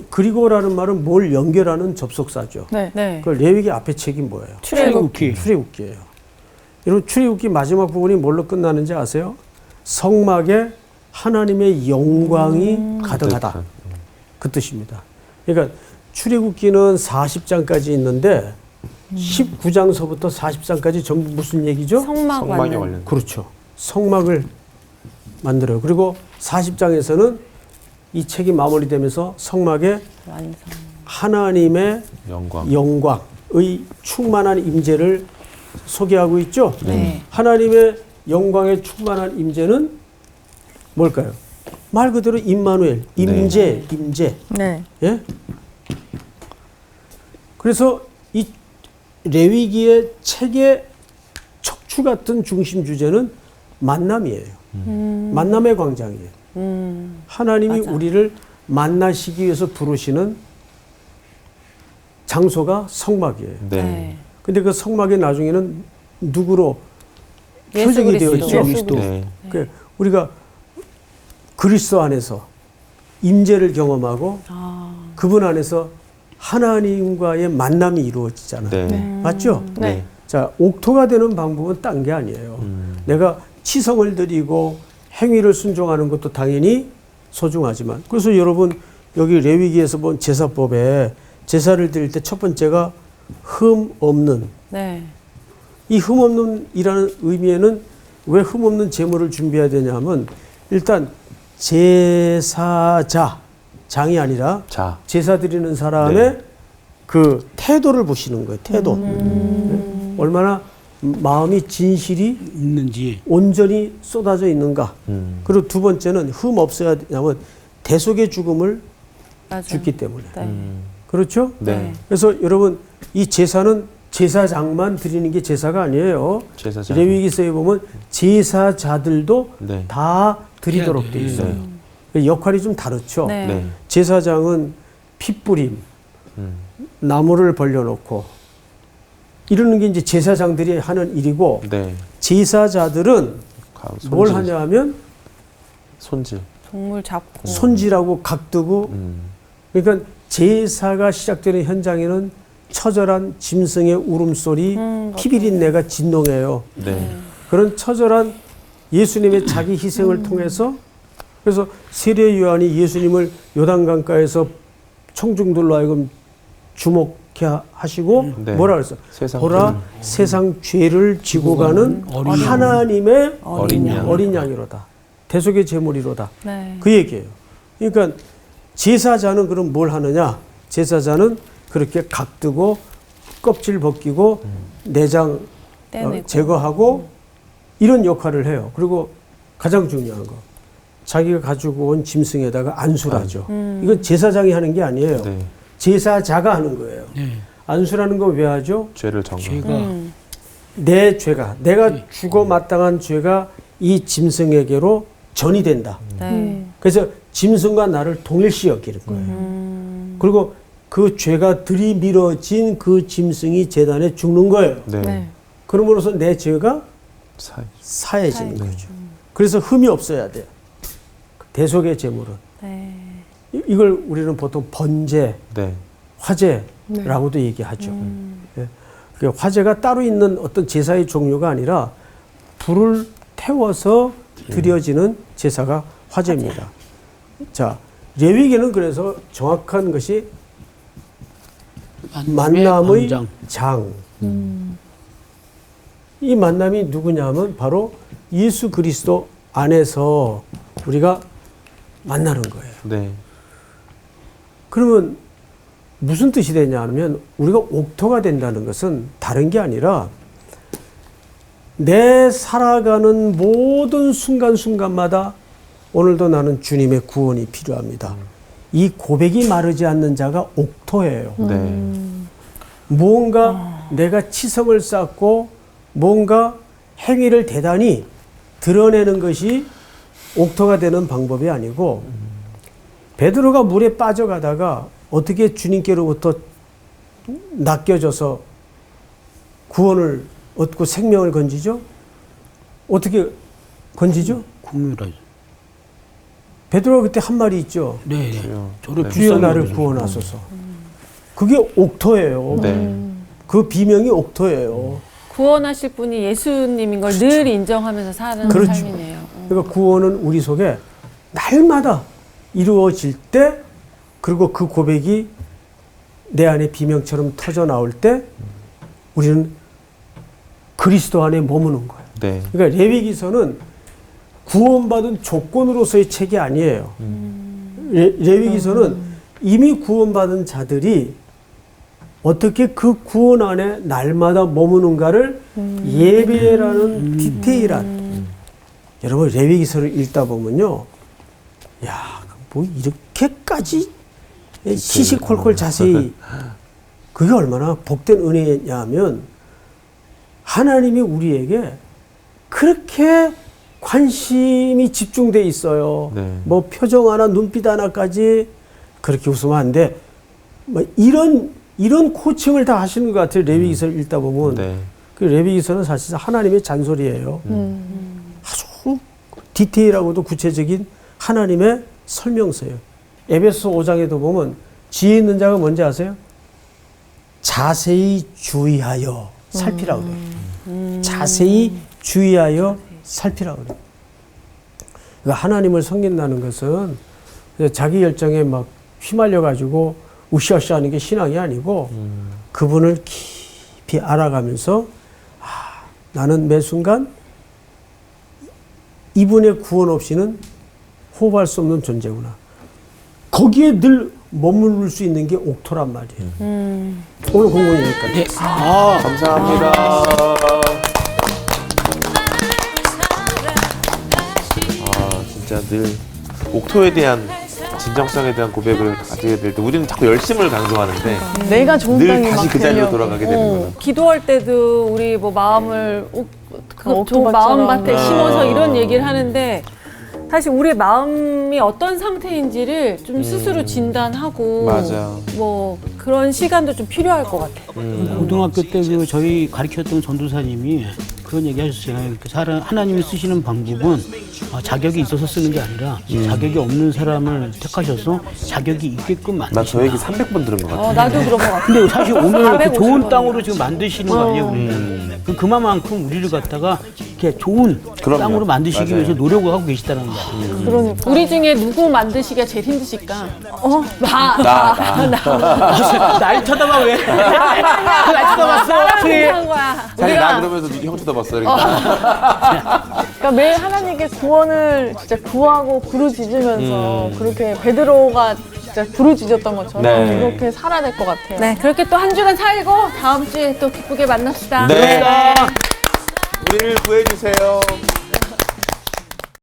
Speaker 3: 그리고라는 말은 뭘 연결하는 접속사죠.
Speaker 2: 네.
Speaker 5: 네.
Speaker 3: 그 레위기 앞에 책이 뭐예요?
Speaker 4: 출애굽기.
Speaker 3: 출애굽기예요. 여러분 출애굽기 마지막 부분이 뭘로 끝나는지 아세요? 성막에 하나님의 영광이 가득하다. 그 뜻입니다. 그러니까 출애굽기는 40장까지 있는데 19장서부터 40장까지 전부 무슨 얘기죠?
Speaker 5: 성막
Speaker 1: 성막에
Speaker 5: 완전.
Speaker 1: 관련.
Speaker 3: 그렇죠. 성막을 만들어요. 그리고 40장에서는 이 책이 마무리되면서 성막에
Speaker 5: 완성.
Speaker 3: 하나님의
Speaker 1: 영광.
Speaker 3: 영광의 충만한 임재를 소개하고 있죠.
Speaker 5: 네.
Speaker 3: 하나님의 영광의 충만한 임재는 뭘까요? 말 그대로 임마누엘, 임재, 임재.
Speaker 2: 네.
Speaker 3: 예? 그래서 이 레위기의 책의 척추 같은 중심 주제는 만남이에요. 만남의 광장이에요. 하나님이
Speaker 5: 맞아.
Speaker 3: 우리를 만나시기 위해서 부르시는 장소가 성막이에요.
Speaker 1: 네.
Speaker 3: 근데 그 성막이 나중에는 누구로
Speaker 5: 예수
Speaker 3: 표적이 되어
Speaker 5: 그리스도.
Speaker 3: 있죠.
Speaker 2: 그리스도.
Speaker 1: 네.
Speaker 3: 그 우리가 그리스도 안에서 임재를 경험하고 그분 안에서 하나님과의 만남이 이루어지잖아요.
Speaker 1: 네.
Speaker 3: 맞죠?
Speaker 1: 네.
Speaker 3: 자, 옥토가 되는 방법은 딴 게 아니에요. 내가 치성을 드리고 행위를 순종하는 것도 당연히 소중하지만 그래서 여러분 여기 레위기에서 본 제사법에 제사를 드릴 때 첫 번째가 흠 없는
Speaker 5: 네.
Speaker 3: 이 흠 없는이라는 의미에는 왜 흠 없는 제물을 준비해야 되냐면 일단 제사자 장이 아니라
Speaker 1: 자.
Speaker 3: 제사 드리는 사람의 그 태도를 보시는 거예요. 태도. 네? 얼마나 마음이 진실이
Speaker 4: 있는지.
Speaker 3: 온전히 쏟아져 있는가. 그리고 두 번째는 흠 없어야 되냐면 대속의 죽음을
Speaker 5: 맞아요.
Speaker 3: 죽기 때문에.
Speaker 5: 네.
Speaker 3: 그렇죠?
Speaker 1: 네.
Speaker 3: 그래서 여러분 이 제사는 제사장만 드리는 게 제사가 아니에요.
Speaker 1: 제사장.
Speaker 3: 레위기서에 보면 제사자들도
Speaker 1: 네.
Speaker 3: 다 드리도록
Speaker 4: 해야
Speaker 3: 돼
Speaker 4: 돼.
Speaker 3: 있어요. 역할이 좀 다르죠.
Speaker 5: 네.
Speaker 1: 네.
Speaker 3: 제사장은 핏뿌림, 나무를 벌려놓고 이러는 게 이제 제사장들이 하는 일이고
Speaker 1: 네.
Speaker 3: 제사자들은
Speaker 1: 손질.
Speaker 3: 뭘 하냐 하면
Speaker 1: 손질.
Speaker 5: 동물 잡고.
Speaker 3: 손질하고 각두고 그러니까 제사가 시작되는 현장에는 처절한 짐승의 울음소리, 피비린내가 진동해요.
Speaker 1: 네.
Speaker 3: 그런 처절한 예수님의 자기 희생을 통해서 그래서 세례 요한이 예수님을 요단강가에서 청중들로 하여금 주목 이렇게 하시고
Speaker 1: 네.
Speaker 3: 뭐라 그랬어?
Speaker 1: 세상
Speaker 3: 보라 세상 죄를 지고 가는 하나님의 어린 양이로다. 대속의 제물이로다.
Speaker 2: 네.
Speaker 3: 그 얘기예요. 그러니까 제사자는 그럼 뭘 하느냐? 제사자는 그렇게 각뜨고 껍질 벗기고 내장
Speaker 2: 떼내고.
Speaker 3: 제거하고 이런 역할을 해요. 그리고 가장 중요한 거. 자기가 가지고 온 짐승에다가 안수를 하죠. 이건 제사장이 하는 게 아니에요.
Speaker 1: 네.
Speaker 3: 제사자가 하는 거예요.
Speaker 4: 네.
Speaker 3: 안수라는 거 왜 하죠?
Speaker 1: 죄를 정하.
Speaker 4: 죄가
Speaker 3: 내 죄가, 내가 죽어 마땅한 죄가 이 짐승에게로 전이 된다.
Speaker 5: 네.
Speaker 3: 그래서 짐승과 나를 동일시 여기는 거예요. 그리고 그 죄가 들이밀어진 그 짐승이 제단에 죽는 거예요.
Speaker 1: 네.
Speaker 2: 네.
Speaker 3: 그러므로서 내 죄가
Speaker 1: 사-
Speaker 3: 사해지는 거죠. 그래서 흠이 없어야 돼요. 대속의 제물은.
Speaker 2: 네.
Speaker 3: 이걸 우리는 보통 번제,
Speaker 1: 네.
Speaker 3: 화제라고도 얘기하죠. 예. 그 화제가 따로 있는 어떤 제사의 종류가 아니라 불을 태워서 드려지는 제사가 화제입니다. 자, 레위기는 그래서 정확한 것이 만남의
Speaker 4: 광장.
Speaker 3: 장. 이 만남이 누구냐면 바로 예수 그리스도 안에서 우리가 만나는 거예요.
Speaker 1: 네.
Speaker 3: 그러면 무슨 뜻이 되냐 하면 우리가 옥토가 된다는 것은 다른 게 아니라 내 살아가는 모든 순간순간마다 오늘도 나는 주님의 구원이 필요합니다. 이 고백이 마르지 않는 자가 옥토예요.
Speaker 1: 네.
Speaker 3: 무언가 내가 치성을 쌓고 뭔가 행위를 대단히 드러내는 것이 옥토가 되는 방법이 아니고 베드로가 물에 빠져가다가 어떻게 주님께로부터 낚여져서 구원을 얻고 생명을 건지죠? 어떻게 건지죠?
Speaker 4: 국물하죠.
Speaker 3: 베드로가 그때 한 말이 있죠.
Speaker 4: 네. 저를
Speaker 3: 주여 나를
Speaker 4: 불쌍히
Speaker 3: 구원하소서. 그게 옥토예요.
Speaker 1: 네.
Speaker 3: 그 비명이 옥토예요.
Speaker 5: 구원하실 분이 예수님인 걸 늘 인정하면서 사는
Speaker 3: 그렇죠.
Speaker 5: 삶이네요.
Speaker 3: 그러니까 구원은 우리 속에 날마다 이루어질 때, 그리고 그 고백이 내 안에 비명처럼 터져 나올 때 우리는 그리스도 안에 머무는 거예요.
Speaker 1: 네.
Speaker 3: 그러니까 레위기서는 구원받은 조건으로서의 책이 아니에요. 레위기서는 이미 구원받은 자들이 어떻게 그 구원 안에 날마다 머무는가를 예배라는 디테일한 여러분 레위기서를 읽다 보면요, 야, 뭐 이렇게까지 시시콜콜 자세히 그게 얼마나 복된 은혜냐면 하나님이 우리에게 그렇게 관심이 집중돼 있어요.
Speaker 1: 네.
Speaker 3: 뭐 표정 하나, 눈빛 하나까지 그렇게 웃으면 안 돼. 뭐 이런 코칭을 다 하시는 것 같아요. 레위기서를 읽다 보면.
Speaker 1: 네.
Speaker 3: 그 레위기서는 사실 하나님의 잔소리예요. 아주 디테일하고도 구체적인 하나님의 설명서예요. 에베소 5장에도 보면 지혜 있는 자가 뭔지 아세요? 자세히 주의하여 살피라고 그래요. 자세히 주의하여 살피라고 그래요. 그러니까 하나님을 섬긴다는 것은 자기 열정에 막 휘말려가지고 으쌰으쌰 하는 게 신앙이 아니고 그분을 깊이 알아가면서 나는 매 순간 이분의 구원 없이는 호흡할 수 없는 존재구나. 거기에 늘 머무를 수 있는 게 옥토란 말이에요. 오늘 공부는 여기까지.
Speaker 4: 네. 아,
Speaker 1: 감사합니다. 진짜 늘 옥토에 대한 진정성에 대한 고백을 가지게 될 때 우리는 자꾸 열심을 강조하는데
Speaker 2: 내가 좋은
Speaker 1: 늘
Speaker 2: 땅이
Speaker 1: 다시
Speaker 2: 막
Speaker 1: 그 자리로
Speaker 2: 되려고.
Speaker 1: 돌아가게 되는 거는
Speaker 5: 기도할 때도 우리 뭐 마음을 그 좋은 마음밭에 심어서 이런 얘기를 하는데 사실 우리의 마음이 어떤 상태인지를 좀 스스로 진단하고
Speaker 1: 맞아.
Speaker 5: 뭐 그런 시간도 좀 필요할 것 같아요.
Speaker 4: 고등학교 때 그 저희 가르쳤던 전도사님이 그런 얘기 하셨어요. 하나님이 쓰시는 방법은 자격이 있어서 쓰는 게 아니라 자격이 없는 사람을 택하셔서 자격이 있게끔
Speaker 1: 나 저
Speaker 4: 만드신다.
Speaker 1: 얘기 300번 들은 것 같아.
Speaker 5: 나도 그런 것 같아요.
Speaker 4: 근데 사실 오늘 그
Speaker 5: 450
Speaker 4: 좋은
Speaker 5: 번.
Speaker 4: 땅으로 지금 만드시는 거 아니에요, 우리는. 그만큼 우리를 갖다가 이렇게 이렇게 좋은
Speaker 1: 그럼요.
Speaker 4: 땅으로 만드시기
Speaker 1: 맞아요.
Speaker 4: 위해서 노력을 하고 계시다는 거예요.
Speaker 2: 그러니까.
Speaker 5: 우리 중에 누구 만드시기가 제일 힘드실까?
Speaker 4: 날 쳐다봐 왜? 날 쳐다봤어? 그래.
Speaker 5: 한 거야.
Speaker 1: 자기 나 그러면서 누구 형 쳐다봤어. 그러니까.
Speaker 2: 그러니까 매일 하나님께 구원을 진짜 구하고 부르짖으면서 그렇게 베드로가 진짜 부르짖었던 것처럼
Speaker 1: 네.
Speaker 2: 그렇게 살아야 될 것 같아요.
Speaker 5: 네, 그렇게 또 한 주간 살고 다음 주에 또 기쁘게 만납시다.
Speaker 1: 네. 우리를 구해주세요.